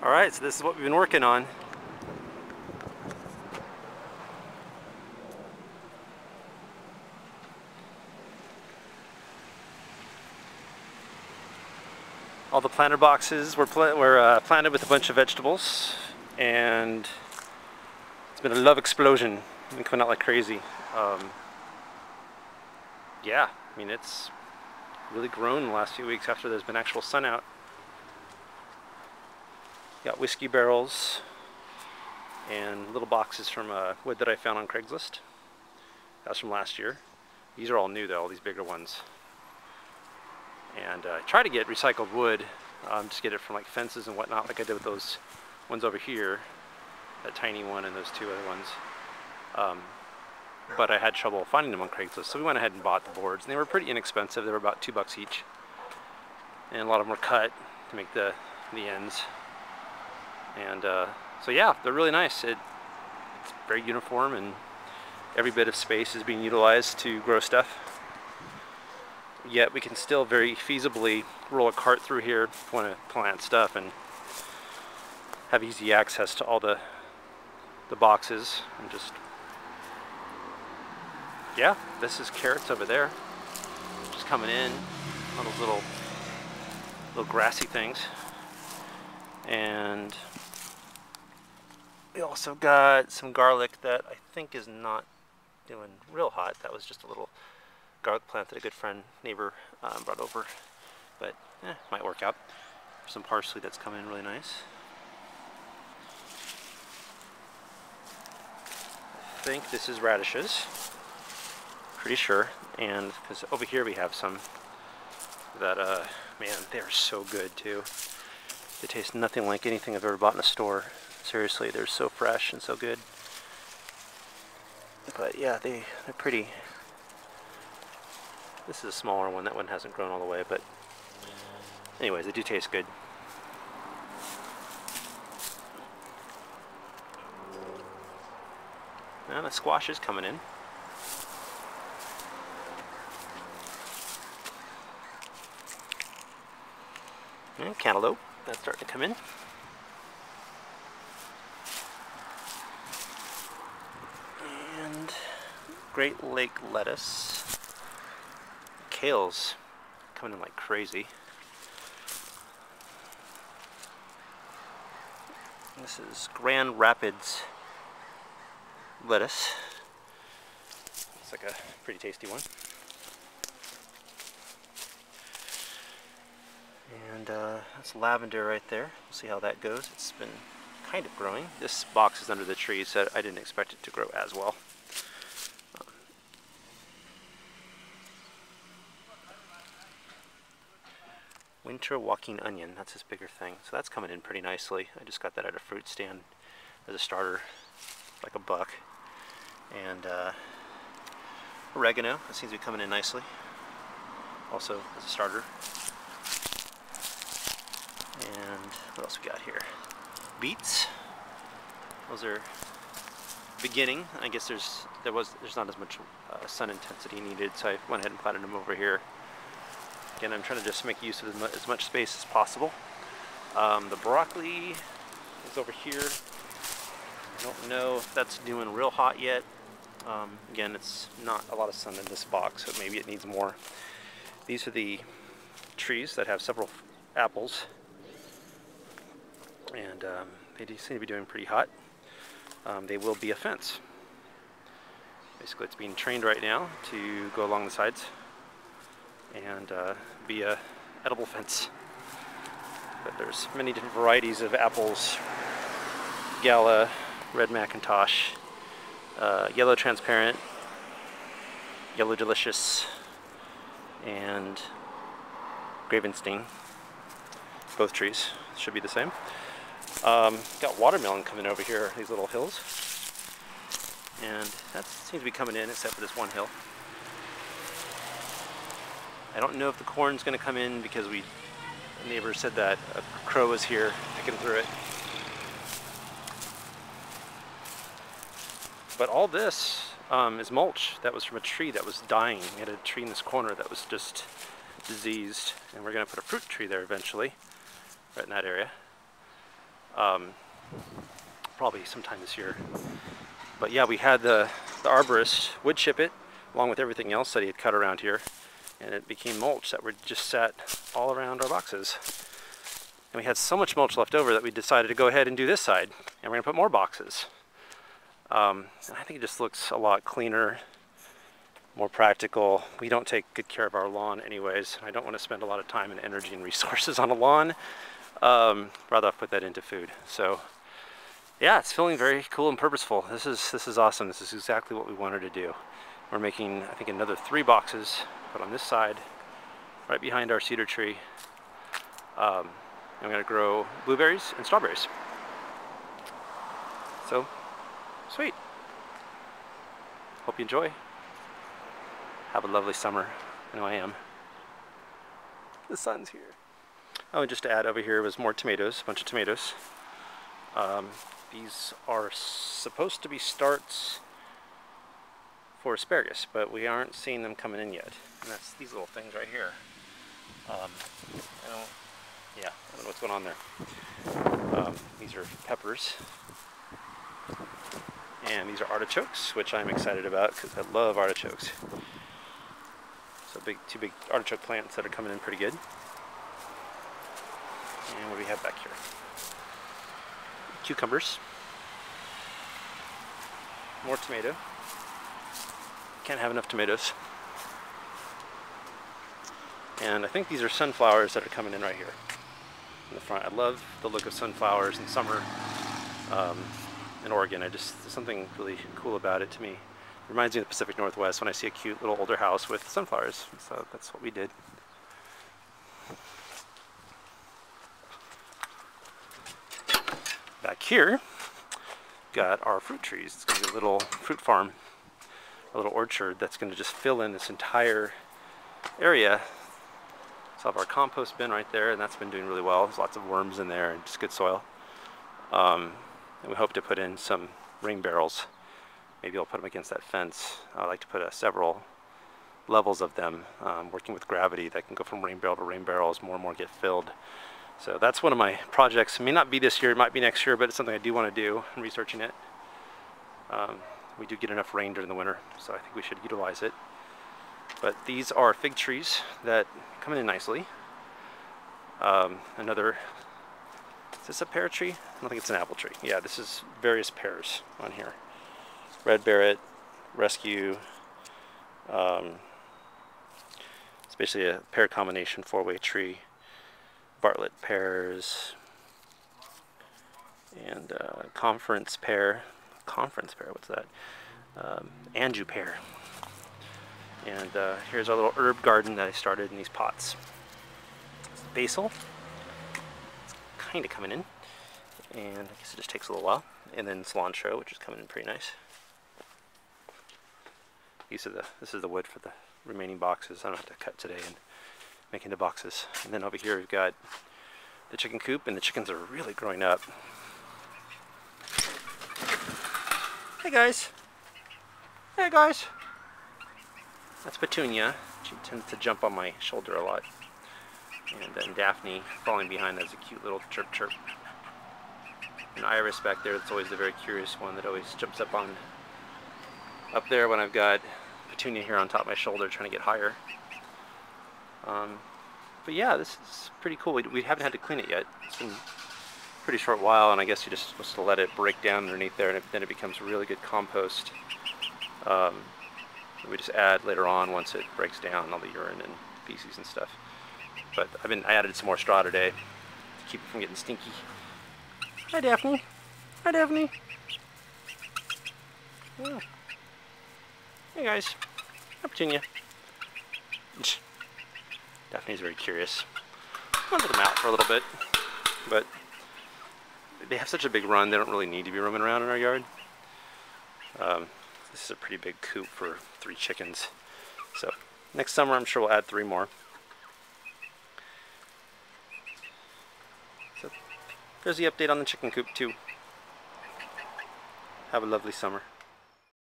Alright, so this is what we've been working on. All the planter boxes were planted with a bunch of vegetables, and it's been a love explosion. Been coming out like crazy. Yeah, I mean, it's really grown in the last few weeks after there's been actual sun out. Got whiskey barrels and little boxes from wood that I found on Craigslist. That's from last year. These are all new though, all these bigger ones. And I try to get recycled wood, just get it from like fences and whatnot, like I did with those ones over here, that tiny one and those two other ones. But I had trouble finding them on Craigslist, so we went ahead and bought the boards. And they were pretty inexpensive. They were about $2 each, and a lot of them were cut to make the ends. And so yeah, they're really nice. It's very uniform, and every bit of space is being utilized to grow stuff. Yet we can still very feasibly roll a cart through here if we want to plant stuff and have easy access to all the boxes. And just, yeah, this is carrots over there, just coming in on those little grassy things. And we also got some garlic that I think is not doing real hot. That was just a little garlic plant that a good friend, neighbor, brought over, but might work out. Some parsley that's coming in really nice. I think this is radishes, pretty sure. And because over here we have some that, man, they're so good too. They taste nothing like anything I've ever bought in a store. Seriously, they're so fresh and so good. But yeah, they're pretty. This is a smaller one. That one hasn't grown all the way, but anyways, they do taste good. And the squash is coming in. And cantaloupe, that's starting to come in. And Great Lake lettuce. Kale's coming in like crazy. This is Grand Rapids lettuce. It's like a pretty tasty one. And that's lavender right there. We'll see how that goes. It's been kind of growing. This box is under the tree, so I didn't expect it to grow as well. Winter walking onion, that's his bigger thing. So that's coming in pretty nicely. I just got that at a fruit stand as a starter, like $1. And oregano, that seems to be coming in nicely, also as a starter. And what else we got here? Beets. Those are beginning. I guess there's not as much sun intensity needed, so I went ahead and planted them over here. Again, I'm trying to just make use of as much space as possible. The broccoli is over here. I don't know if that's doing real hot yet. Again, it's not a lot of sun in this box, so maybe it needs more. These are the trees that have several apples, and they do seem to be doing pretty hot. They will be a fence. Basically, it's being trained right now to go along the sides and be a edible fence. But there's many different varieties of apples: Gala, Red Macintosh, Yellow Transparent, Yellow Delicious, and Gravenstein. Both trees should be the same. Got watermelon coming over here, these little hills, and that seems to be coming in except for this one hill. I don't know if the corn's going to come in because the neighbor said that a crow was here picking through it. But all this is mulch that was from a tree that was dying. We had a tree in this corner that was just diseased, and we're going to put a fruit tree there eventually, right in that area. Probably sometime this year. But yeah, we had the arborist wood chip it along with everything else that he had cut around here, and it became mulch that would just sat all around our boxes. And we had so much mulch left over that we decided to go ahead and do this side, and we're gonna put more boxes. And I think it just looks a lot cleaner, more practical. We don't take good care of our lawn anyways. I don't want to spend a lot of time and energy and resources on a lawn. Rather I'll put that into food. So yeah, it's feeling very cool and purposeful. This is awesome. This is exactly what we wanted to do. We're making, I think, another 3 boxes, but on this side, right behind our cedar tree. I'm gonna grow blueberries and strawberries. So, sweet. Hope you enjoy. Have a lovely summer. I know I am. The sun's here. Oh, and just to add, over here was more tomatoes, a bunch of tomatoes. These are supposed to be starts for asparagus, but we aren't seeing them coming in yet. And that's these little things right here. I don't know what's going on there. These are peppers. And these are artichokes, which I'm excited about because I love artichokes. So two big artichoke plants that are coming in pretty good. And what do we have back here? Cucumbers. More tomato. Can't have enough tomatoes. And I think these are sunflowers that are coming in right here in the front. I love the look of sunflowers in summer in Oregon. There's something really cool about it to me. It reminds me of the Pacific Northwest when I see a cute little older house with sunflowers. So that's what we did. Back here, got our fruit trees. It's going to be a little fruit farm, a little orchard that's going to just fill in this entire area. So I have our compost bin right there, and that's been doing really well. There's lots of worms in there and just good soil. And we hope to put in some rain barrels. Maybe I'll put them against that fence. I like to put several levels of them, working with gravity that can go from rain barrel to rain barrel as more and more get filled. So that's one of my projects. It may not be this year, it might be next year, but it's something I do want to do. I'm researching it. We do get enough rain during the winter, so I think we should utilize it. But these are fig trees that come in nicely. Another, is this a pear tree? I don't think it's an apple tree. Yeah, this is various pears on here. Red Barrett, Rescue. It's basically a pear combination 4-way tree. Bartlett pears. And conference pear. Conference pear, what's that? Anjou pear. And here's our little herb garden that I started in these pots. It's basil. It's kind of coming in. And I guess it just takes a little while. And then cilantro, which is coming in pretty nice. This is the wood for the remaining boxes. I don't have to cut today and make into boxes. And then over here we've got the chicken coop, and the chickens are really growing up. Hey guys. Hey guys. That's Petunia. She tends to jump on my shoulder a lot. And then Daphne falling behind has a cute little chirp chirp. And Iris back there, that's always the very curious one that always jumps up there when I've got Petunia here on top of my shoulder trying to get higher. But yeah, this is pretty cool. We haven't had to clean it yet. It's been a pretty short while, and I guess you're just supposed to let it break down underneath there, and then it becomes really good compost. We just add later on once it breaks down all the urine and feces and stuff. But I added some more straw today to keep it from getting stinky. Hi Daphne. Hi Daphne. Oh. Hey guys. Hi Petunia. Daphne's very curious. I'll let them out for a little bit, but they have such a big run, they don't really need to be roaming around in our yard. This is a pretty big coop for 3 chickens. So next summer I'm sure we'll add 3 more. So there's the update on the chicken coop too. Have a lovely summer.